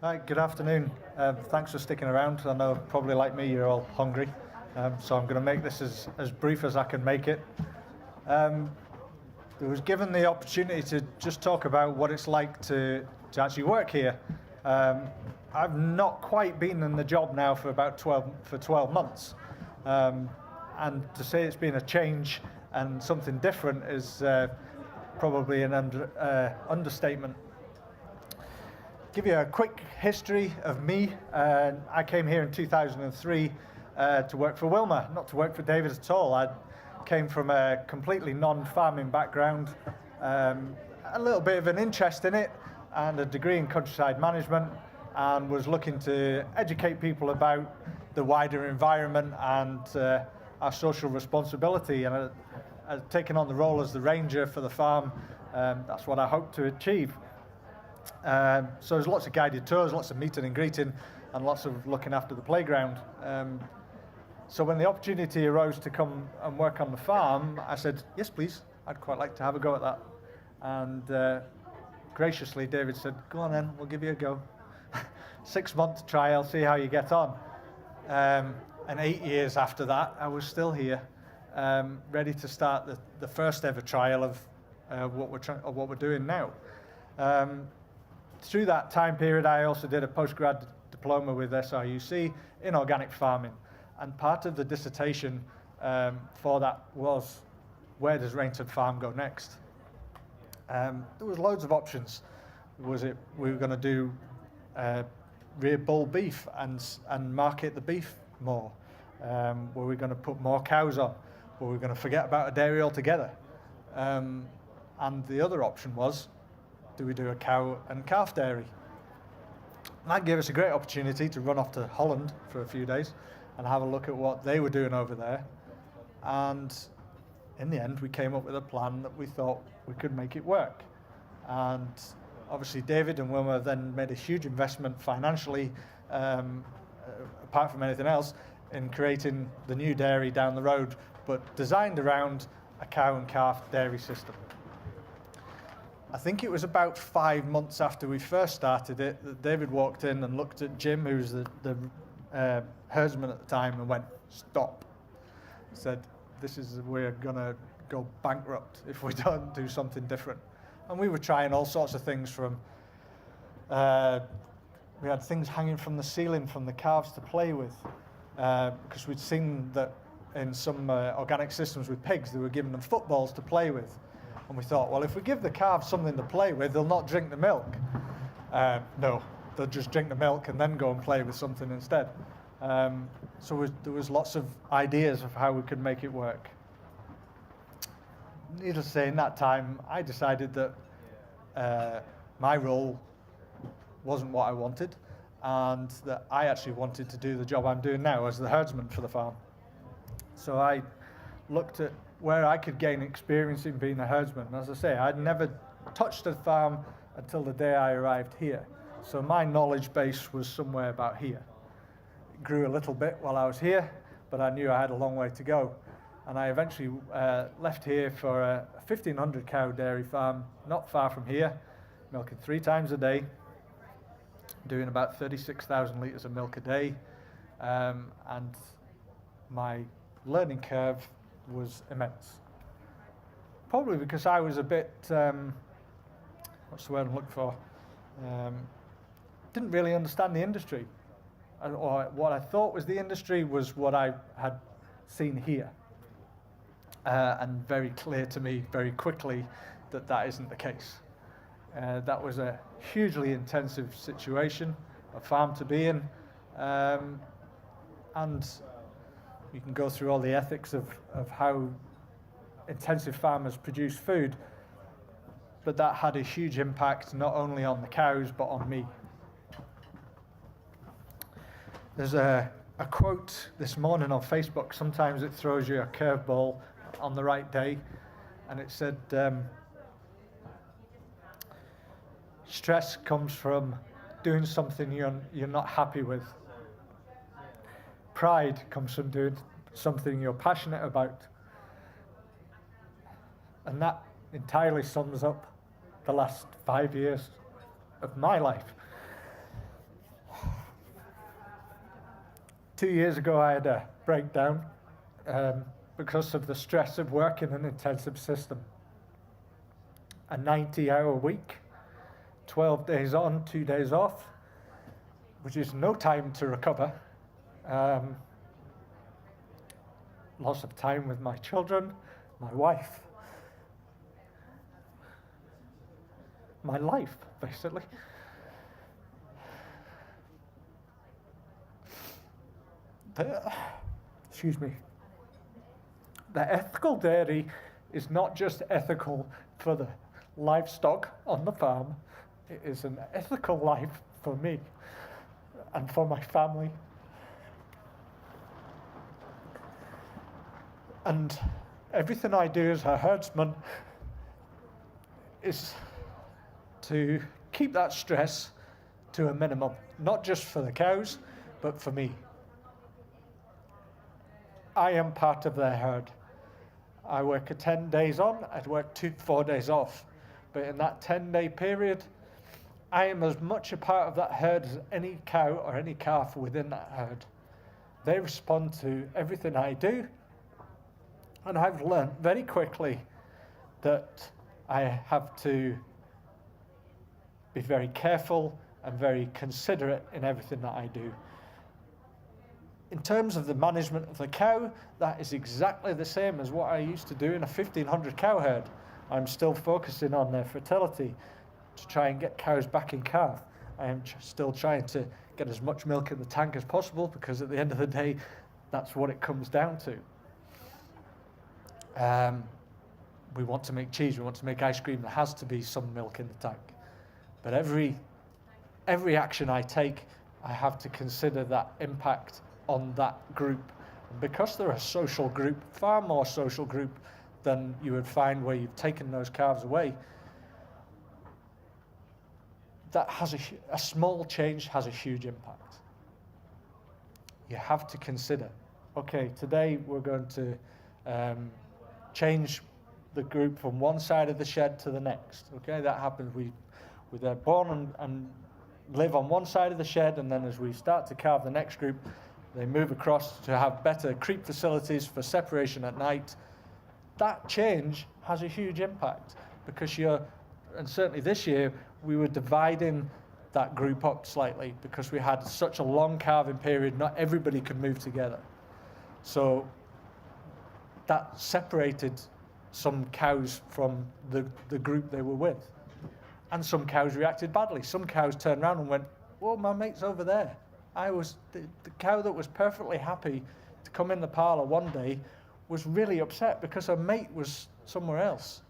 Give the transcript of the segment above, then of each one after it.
Hi, good afternoon. Thanks for sticking around. I know, probably like me, you're all hungry, so I'm going to make this as brief as I can make it. I was given the opportunity to just talk about what it's like to actually work here. I've not quite been in the job now for about 12 months, and to say it's been a change and something different is probably an understatement. Give you a quick history of me. I came here in 2003 to work for Wilma, not to work for David at all. I came from a completely non-farming background, a little bit of an interest in it, and a degree in countryside management, and was looking to educate people about the wider environment and our social responsibility. And I've taken on the role as the ranger for the farm. That's what I hope to achieve. So there's lots of guided tours, lots of meeting and greeting, and lots of looking after the playground. So when the opportunity arose to come and work on the farm, I said, yes, please, I'd quite like to have a go at that. And graciously, David said, go on then, we'll give you a go. 6-month trial, see how you get on. And 8 years after that, I was still here, ready to start the first ever trial of what we're doing now. Through that time period, I also did a postgrad diploma with SRUC in organic farming. And part of the dissertation for that was, where does Rainton Farm go next? There was loads of options. Was it we were going to do rear bull beef and market the beef more? Were we going to put more cows on? Were we going to forget about a dairy altogether? And the other option was, do we do a cow and calf dairy? And that gave us a great opportunity to run off to Holland for a few days and have a look at what they were doing over there. And in the end, we came up with a plan that we thought we could make it work. And obviously David and Wilma then made a huge investment financially, apart from anything else, in creating the new dairy down the road, but designed around a cow and calf dairy system. I think it was about 5 months after we first started it that David walked in and looked at Jim, who was the herdsman at the time, and went, stop. He said, we're going to go bankrupt if we don't do something different. And we were trying all sorts of things from, we had things hanging from the ceiling from the calves to play with, because we'd seen that in some organic systems with pigs, they were giving them footballs to play with. And we thought, well, if we give the calves something to play with, they'll not drink the milk. No, they'll just drink the milk and then go and play with something instead. So there was lots of ideas of how we could make it work. Needless to say, in that time, I decided that my role wasn't what I wanted, and that I actually wanted to do the job I'm doing now as the herdsman for the farm. So I looked at where I could gain experience in being a herdsman. And as I say, I'd never touched a farm until the day I arrived here. So my knowledge base was somewhere about here. It grew a little bit while I was here, but I knew I had a long way to go. And I eventually left here for a 1,500 cow dairy farm, not far from here, milking 3 times a day, doing about 36,000 litres of milk a day. And my learning curve was immense. Probably because I was a bit, what's the word I'm looking for? Didn't really understand the industry. Or what I thought was the industry was what I had seen here. And very clear to me very quickly that isn't the case. That was a hugely intensive situation, a farm to be in. And you can go through all the ethics of how intensive farmers produce food, but that had a huge impact not only on the cows but on me. There's a quote this morning on Facebook. Sometimes it throws you a curveball on the right day, and it said, stress comes from doing something you're not happy with. Pride comes from doing something you're passionate about. And that entirely sums up the last 5 years of my life. 2 years ago, I had a breakdown because of the stress of working in an intensive system. A 90-hour week, 12 days on, 2 days off, which is no time to recover. Loss of time with my children, my wife, my life, basically. Excuse me. The ethical dairy is not just ethical for the livestock on the farm, it is an ethical life for me and for my family. And everything I do as a herdsman is to keep that stress to a minimum, not just for the cows, but for me. I am part of their herd. I work 10 days on, I'd work 4 days off. But in that 10-day period, I am as much a part of that herd as any cow or any calf within that herd. They respond to everything I do, and I've learned very quickly that I have to be very careful and very considerate in everything that I do. In terms of the management of the cow, that is exactly the same as what I used to do in a 1,500 cow herd. I'm still focusing on their fertility to try and get cows back in calf. I am still trying to get as much milk in the tank as possible, because at the end of the day, that's what it comes down to. We want to make cheese, we want to make ice cream, there has to be some milk in the tank. But every action I take, I have to consider that impact on that group. And because they're a social group, far more social group than you would find where you've taken those calves away, that has a small change has a huge impact. You have to consider, okay, today we're going to change the group from one side of the shed to the next. Okay, that happens. They're born and live on one side of the shed, and then as we start to calve the next group, they move across to have better creep facilities for separation at night. That change has a huge impact, because and certainly this year, we were dividing that group up slightly because we had such a long calving period, not everybody could move together. So that separated some cows from the group they were with. And some cows reacted badly. Some cows turned around and went, "Well, my mate's over there." The cow that was perfectly happy to come in the parlour one day was really upset because her mate was somewhere else.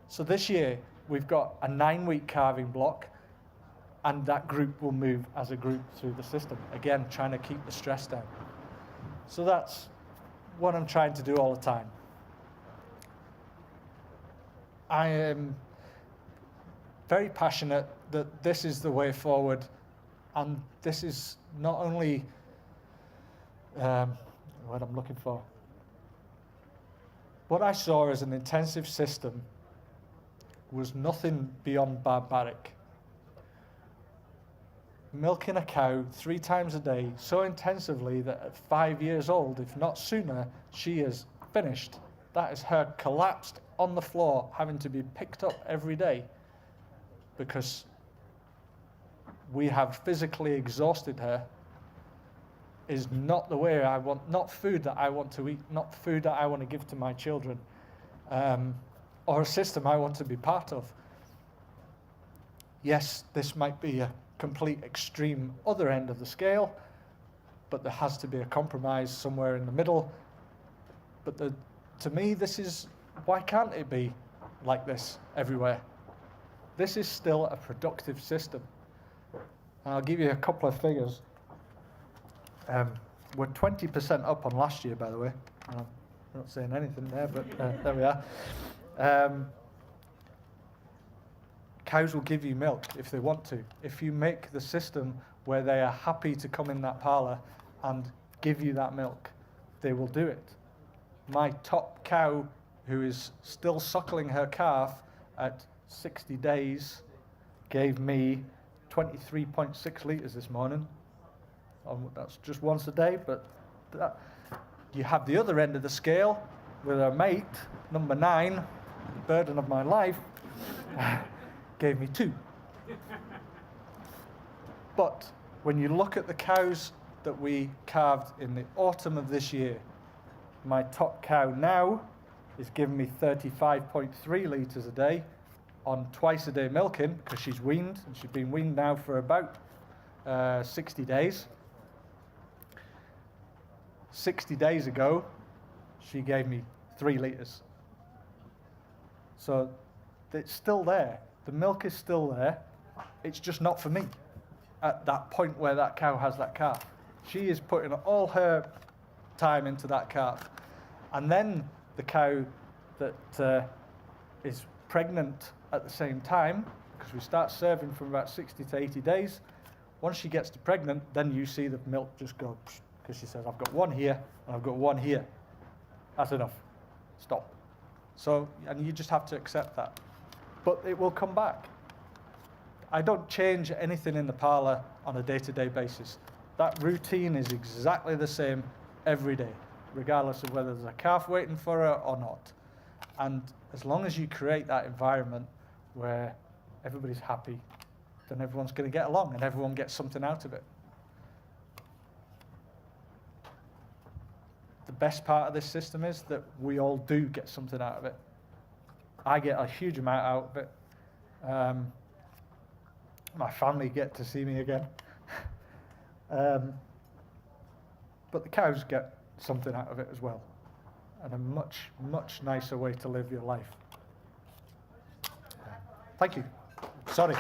So this year, we've got a 9-week calving block, and that group will move as a group through the system. Again, trying to keep the stress down. So that's what I'm trying to do all the time. I am very passionate that this is the way forward, and this is not only what I'm looking for. What I saw as an intensive system was nothing beyond barbaric. Milking a cow 3 times a day so intensively that at 5 years old, if not sooner, she is finished. That is her collapsed on the floor, having to be picked up every day because we have physically exhausted her, is not the way I want, not food that I want to eat, not food that I want to give to my children, or a system I want to be part of. Yes, this might be a complete extreme other end of the scale, but there has to be a compromise somewhere in the middle. But to me, this is, why can't it be like this everywhere? This is still a productive system. And I'll give you a couple of figures. We're 20% up on last year, by the way. I'm not saying anything there, but there we are. Cows will give you milk if they want to. If you make the system where they are happy to come in that parlour and give you that milk, they will do it. My top cow, who is still suckling her calf at 60 days, gave me 23.6 litres this morning. That's just once a day, but you have the other end of the scale with a mate, number 9, the burden of my life, gave me 2. But when you look at the cows that we calved in the autumn of this year, my top cow now is giving me 35.3 litres a day on twice a day milking, because she's weaned, and she's been weaned now for about 60 days. 60 days ago, she gave me 3 litres. So it's still there. The milk is still there. It's just not for me at that point where that cow has that calf. She is putting all her time into that calf. And then the cow that is pregnant at the same time, because we start serving from about 60 to 80 days, once she gets to pregnant, then you see the milk just go, because she says, I've got 1 here, and I've got 1 here. That's enough. Stop. So, and you just have to accept that. But it will come back. I don't change anything in the parlour on a day-to-day basis. That routine is exactly the same every day, regardless of whether there's a calf waiting for her or not. And as long as you create that environment where everybody's happy, then everyone's going to get along and everyone gets something out of it. The best part of this system is that we all do get something out of it. I get a huge amount out of it. My family get to see me again. But the cows get something out of it as well. And a much, much nicer way to live your life. Thank you. Sorry.